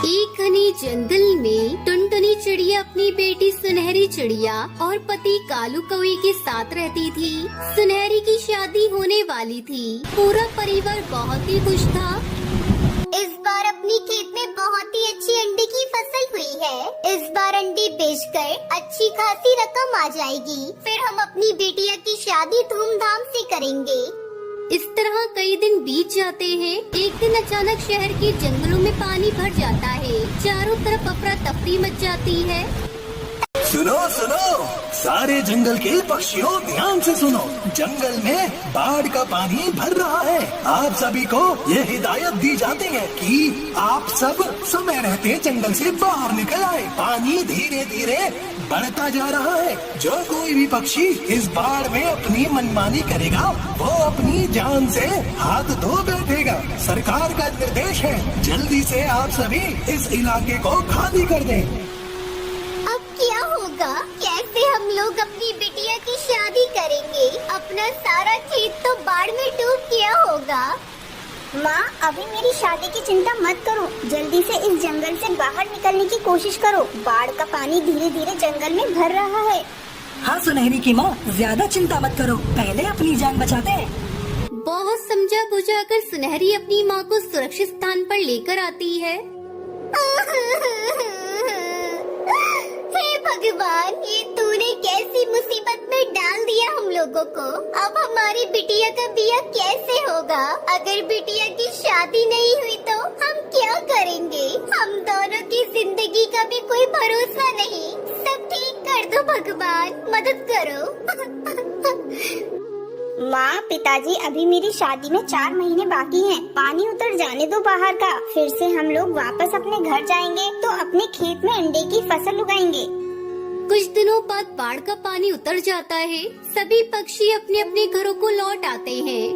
एक घने जंगल में टुनटुनी चिड़िया अपनी बेटी सुनहरी चिड़िया और पति कालू कौवे के साथ रहती थी। सुनहरी की शादी होने वाली थी। पूरा परिवार बहुत ही खुश था। इस बार अपनी खेत में बहुत ही अच्छी अंडे की फसल हुई है। इस बार अंडे बेचकर अच्छी खासी रकम आ जाएगी। फिर हम अपनी बेटिया की शादी धूमधाम से करेंगे। इस तरह कई दिन बीत जाते हैं। एक दिन अचानक शहर के जंगलों में पानी भर जाता है। चारों तरफ अफरा तफरी मच जाती है। सुनो सुनो, सारे जंगल के पक्षियों ध्यान से सुनो। जंगल में बाढ़ का पानी भर रहा है। आप सभी को ये हिदायत दी जाती है कि आप सब समय रहते जंगल से बाहर निकल आए। पानी धीरे धीरे बढ़ता जा रहा है। जो कोई भी पक्षी इस बाढ़ में अपनी मनमानी करेगा वो अपनी जान से हाथ धो बैठेगा। सरकार का निर्देश है, जल्दी से आप सभी इस इलाके को खाली कर दें। अब क्या होगा? कैसे हम लोग अपनी बिटिया की शादी करेंगे? अपना सारा खेत तो बाढ़ में डूब गया होगा। माँ, अभी मेरी शादी की चिंता मत करो। जल्दी से इस जंगल से बाहर निकलने की कोशिश करो। बाढ़ का पानी धीरे धीरे जंगल में भर रहा है। हाँ सुनहरी की माँ, ज्यादा चिंता मत करो, पहले अपनी जान बचाते हैं। बहुत समझा बुझा कर सुनहरी अपनी माँ को सुरक्षित स्थान पर लेकर आती है। हे भगवान, ये तूने कैसी मुसीबत में डाल दिया हम लोगों को। अब हमारी बिटिया का बिया कैसे होगा? अगर बिटिया की शादी नहीं हुई तो हम क्या करेंगे? हम दोनों की जिंदगी का भी कोई भरोसा नहीं। सब ठीक कर दो भगवान, मदद करो। माँ, पिताजी, अभी मेरी शादी में 4 महीने बाकी हैं। पानी उतर जाने दो बाहर का। फिर से हम लोग वापस अपने घर जाएंगे तो अपने खेत में अंडे की फसल उगाएंगे। कुछ दिनों बाद बाढ़ का पानी उतर जाता है। सभी पक्षी अपने अपने घरों को लौट आते हैं।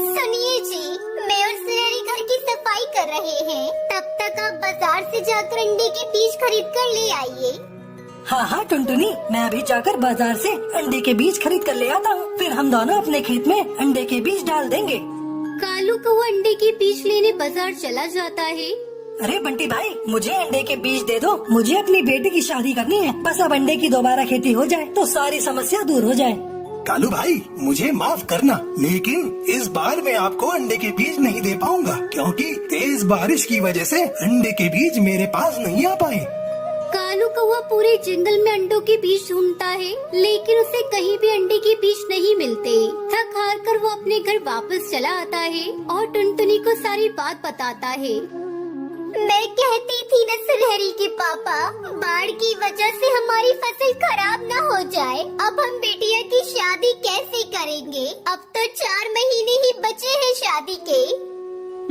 सुनिए जी, मैं और सुनहरी घर की सफाई कर रहे हैं। तब तक आप बाजार से जाकर अंडे के बीज खरीद कर ले आइए। हाँ हाँ टुनटुनी, मैं अभी जाकर बाजार से अंडे के बीज खरीद कर ले आता हूँ। फिर हम दोनों अपने खेत में अंडे के बीज डाल देंगे। कालू कौवा अंडे के बीज लेने बाजार चला जाता है। अरे बंटी भाई, मुझे अंडे के बीज दे दो। मुझे अपनी बेटी की शादी करनी है। बस अब अंडे की दोबारा खेती हो जाए तो सारी समस्या दूर हो जाए। कालू भाई, मुझे माफ करना, लेकिन इस बार मैं आपको अंडे के बीज नहीं दे पाऊंगा, क्योंकि तेज बारिश की वजह से अंडे के बीज मेरे पास नहीं आ पाए। कालू कौवा पूरे जंगल में अंडों के बीज ढूंढता है, लेकिन उसे कहीं भी अंडे के बीज नहीं मिलते। थक हार कर वो अपने घर वापस चला आता है और टुनटुनी को सारी बात बताता है। मैं कहती थी न सुनहरी के पापा, बाढ़ की वजह से हमारी फसल खराब न हो जाए। अब हम बेटिया की शादी कैसे करेंगे? अब तो 4 महीने ही बचे हैं शादी के।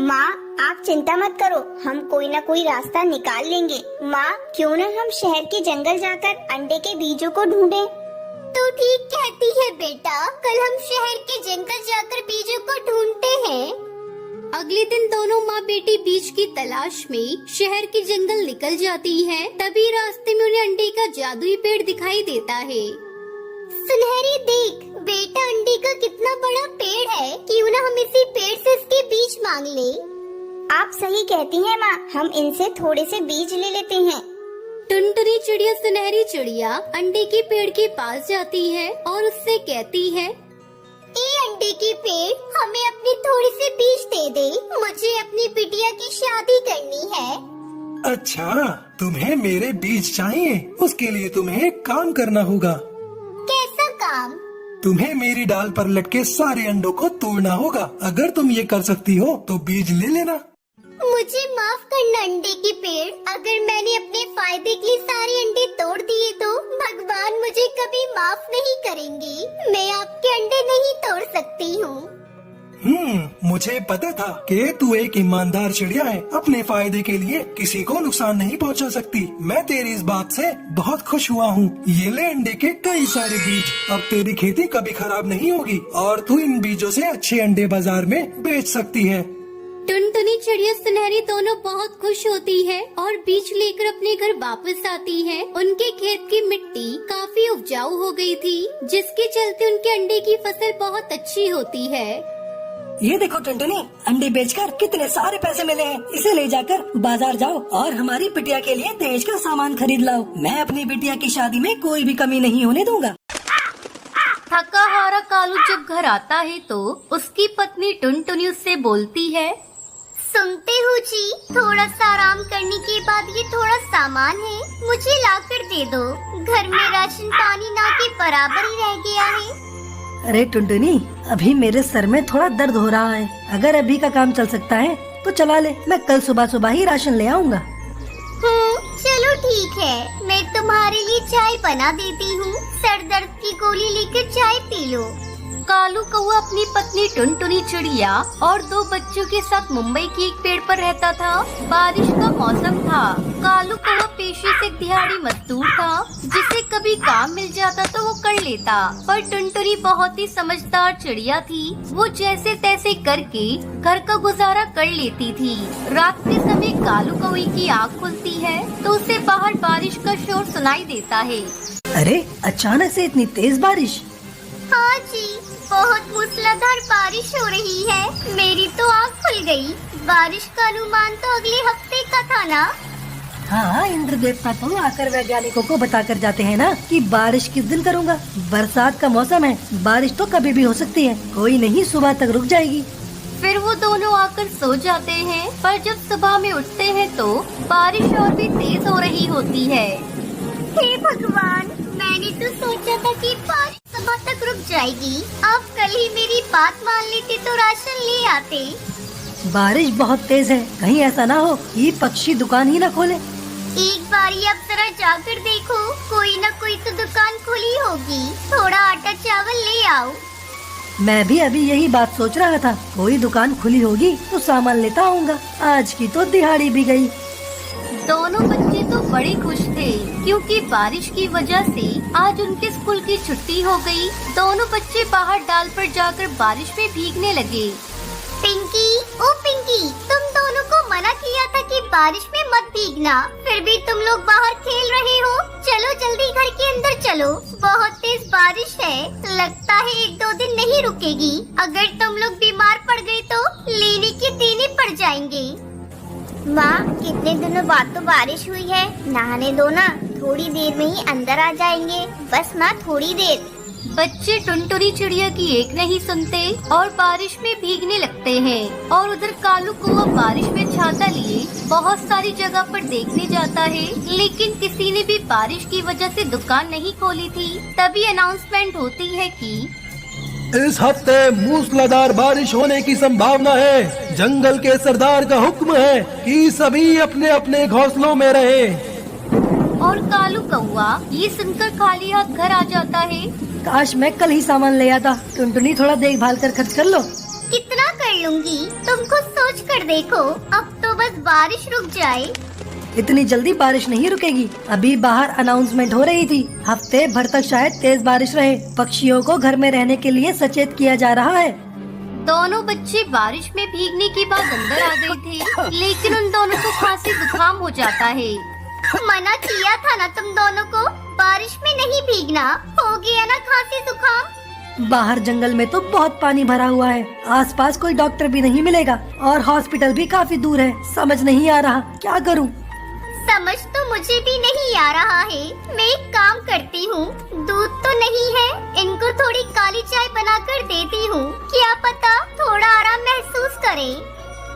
माँ, आप चिंता मत करो, हम कोई न कोई रास्ता निकाल लेंगे। माँ, क्यों न हम शहर के जंगल जाकर अंडे के बीजों को ढूंढें? तो ठीक कहती है बेटा, कल हम शहर के जंगल जाकर बीजों को ढूंढते हैं। अगले दिन दोनों माँ बेटी बीज की तलाश में शहर के जंगल निकल जाती हैं। तभी रास्ते में उन्हें अंडे का जादुई पेड़ दिखाई देता है। सुनहरी देख बेटा, अंडे का कितना बड़ा पेड़ है। क्यों ना हम इसी पेड़ से इसके बीज मांग ले। आप सही कहती हैं माँ, हम इनसे थोड़े से बीज ले लेते हैं। टुनटुनी चिड़िया सुनहरी चिड़िया अंडे के पेड़ के पास जाती है और उससे कहती है, ए अंडे के पेड़, हमें अपने थोड़े से बीज दे दे। मुझे अपनी बिटिया की शादी करनी है। अच्छा, तुम्हें मेरे बीज चाहिए? उसके लिए तुम्हें एक काम करना होगा। कैसा काम? तुम्हें मेरी डाल पर लटके सारे अंडों को तोड़ना होगा। अगर तुम ये कर सकती हो तो बीज ले लेना। मुझे माफ करना अंडे के पेड़, अगर मैंने अपने फायदे के लिए सारे अंडे तोड़ दिए तो भगवान मुझे कभी माफ नहीं करेंगे। मैं आपके अंडे नहीं तोड़ सकती हूँ। मुझे पता था कि तू एक ईमानदार चिड़िया है। अपने फायदे के लिए किसी को नुकसान नहीं पहुंचा सकती। मैं तेरी इस बात से बहुत खुश हुआ हूँ। ये ले अंडे के कई सारे बीज। अब तेरी खेती कभी खराब नहीं होगी और तू इन बीजों से अच्छे अंडे बाजार में बेच सकती है। टुनटुनी चिड़िया सुनहरी दोनों बहुत खुश होती है और बीज लेकर अपने घर वापस आती है। उनके खेत की मिट्टी काफी उपजाऊ हो गई थी, जिसके चलते उनके अंडे की फसल बहुत अच्छी होती है। ये देखो टुनटुनी, अंडे बेचकर कितने सारे पैसे मिले हैं। इसे ले जाकर बाजार जाओ और हमारी बिटिया के लिए दहेज का सामान खरीद लाओ। मैं अपनी बिटिया की शादी में कोई भी कमी नहीं होने दूंगा। थका हारा कालू जब घर आता है तो उसकी पत्नी टुनटुनी उससे बोलती है, सुनते हो जी, थोड़ा सा आराम करने के बाद ये थोड़ा सामान है, मुझे लाकर दे दो। घर में राशन पानी ना के बराबर ही रह गया है। अरे टुनटुनी, अभी मेरे सर में थोड़ा दर्द हो रहा है। अगर अभी का काम चल सकता है तो चला ले, मैं कल सुबह सुबह ही राशन ले आऊँगा। चलो ठीक है, मैं तुम्हारे लिए चाय बना देती हूँ। सर दर्द की गोली लेकर चाय पी लो। कालू कौआ अपनी पत्नी टुनटुनी चिड़िया और 2 बच्चों के साथ मुंबई के एक पेड़ पर रहता था। बारिश का मौसम था। कालू कौआ पेशे से दिहाड़ी मजदूर था, जिसे कभी काम मिल जाता तो वो कर लेता। पर टुनटुनी बहुत ही समझदार चिड़िया थी। वो जैसे तैसे करके घर का गुजारा कर लेती थी। रात के समय कालू कौए की आँख खुलती है तो उसे बाहर बारिश का शोर सुनाई देता है। अरे अचानक से इतनी तेज बारिश। हाँ जी, बहुत मूसलाधार बारिश हो रही है। मेरी तो आँख खुल गई। बारिश का अनुमान तो अगले हफ्ते का था ना। हाँ, इंद्र देवता तो आकर वैज्ञानिकों को बताकर जाते हैं ना कि बारिश किस दिन करूँगा। बरसात का मौसम है, बारिश तो कभी भी हो सकती है। कोई नहीं, सुबह तक रुक जाएगी। फिर वो दोनों आकर सो जाते हैं, पर जब सुबह में उठते हैं तो बारिश और भी तेज हो रही होती है। हे भगवान, मैंने तो सोचा था कि बारिश सुबह तक रुक जाएगी। आप कल ही मेरी बात मान लेते तो राशन ले आते। बारिश बहुत तेज है, कहीं ऐसा ना हो कि पक्षी दुकान ही ना खोले। एक बारी आप जरा जाकर देखो, कोई न कोई तो दुकान खुली होगी। थोड़ा आटा चावल ले आओ। मैं भी अभी यही बात सोच रहा था, कोई दुकान खुली होगी तो सामान लेता आऊँगा। आज की तो दिहाड़ी भी गई। दोनों बच्चे तो बड़े खुश थे क्योंकि बारिश की वजह से आज उनके स्कूल की छुट्टी हो गई। दोनों बच्चे बाहर डाल पर जाकर बारिश में भीगने लगे। पिंकी, ओ पिंकी, तुम दोनों को मना किया था कि बारिश में मत भीगना, फिर भी तुम लोग बाहर खेल रहे हो। चलो जल्दी घर के अंदर चलो, बहुत तेज बारिश है। लगता है 1-2 दिन नहीं रुकेगी। अगर तुम लोग बीमार पड़ गए तो लेने के देने पड़ जाएंगे। माँ, कितने दिनों बाद तो बारिश हुई है, नहाने दो ना। थोड़ी देर में ही अंदर आ जाएंगे, बस माँ थोड़ी देर। बच्चे टुनटुनी चिड़िया की एक नहीं सुनते और बारिश में भीगने लगते हैं। और उधर कालू कौआ बारिश में छाता लिए बहुत सारी जगह पर देखने जाता है, लेकिन किसी ने भी बारिश की वजह से दुकान नहीं खोली थी। तभी अनाउंसमेंट होती है कि इस हफ्ते मूसलाधार बारिश होने की संभावना है। जंगल के सरदार का हुक्म है कि सभी अपने अपने घोंसलों में रहें। और कालू कौआ ये सुनकर खाली हाथ घर आ जाता है। काश मैं कल ही सामान ले आता। टुनटुनी, थोड़ा देखभाल कर खर्च कर लो। कितना कर लूंगी, तुम खुद सोच कर देखो। अब तो बस बारिश रुक जाए। इतनी जल्दी बारिश नहीं रुकेगी। अभी बाहर अनाउंसमेंट हो रही थी, हफ्ते भर तक शायद तेज बारिश रहे। पक्षियों को घर में रहने के लिए सचेत किया जा रहा है। दोनों बच्चे बारिश में भीगने के बाद अंदर आ गए थे, लेकिन उन दोनों को खांसी जुकाम हो जाता है। मना किया था ना तुम दोनों को, बारिश में नहीं भीगना। हो गया ना खांसी जुकाम। बाहर जंगल में तो बहुत पानी भरा हुआ है, आसपास कोई डॉक्टर भी नहीं मिलेगा और हॉस्पिटल भी काफी दूर है। समझ नहीं आ रहा क्या करूं। समझ तो मुझे भी नहीं आ रहा है। मैं एक काम करती हूँ, दूध तो नहीं है, इनको थोड़ी काली चाय बनाकर देती हूँ। क्या पता थोड़ा आराम महसूस करें।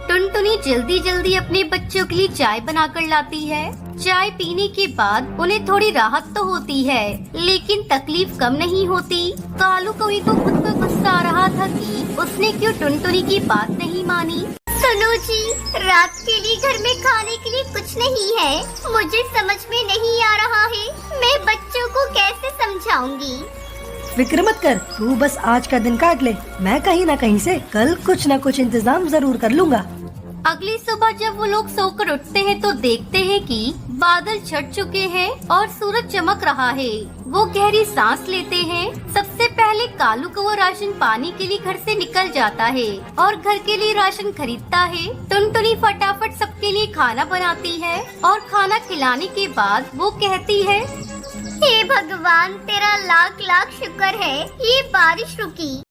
टुनटुनी जल्दी जल्दी अपने बच्चों के लिए चाय बनाकर लाती है। चाय पीने के बाद उन्हें थोड़ी राहत तो होती है, लेकिन तकलीफ कम नहीं होती। कालू कौवे को खुद पर गुस्सा आ रहा था कि उसने क्यों टुनटुनी की बात नहीं मानी। सुनो जी, रात के लिए घर में खाने के लिए कुछ नहीं है। मुझे समझ में नहीं आ रहा है, मैं बच्चों को कैसे समझाऊंगी। फिक्र मत कर, तू बस आज का दिन काट ले। मैं कहीं न कहीं से कल कुछ न कुछ इंतजाम जरूर कर लूँगा। अगली सुबह जब वो लोग सोकर उठते हैं तो देखते हैं कि बादल छट चुके हैं और सूरज चमक रहा है। वो गहरी सांस लेते हैं। सबसे पहले कालू कौवा राशन पानी के लिए घर से निकल जाता है और घर के लिए राशन खरीदता है। टुनटुनी फटाफट सबके लिए खाना बनाती है और खाना खिलाने के बाद वो कहती है, हे भगवान, तेरा लाख लाख शुक्र है ये बारिश रुकी।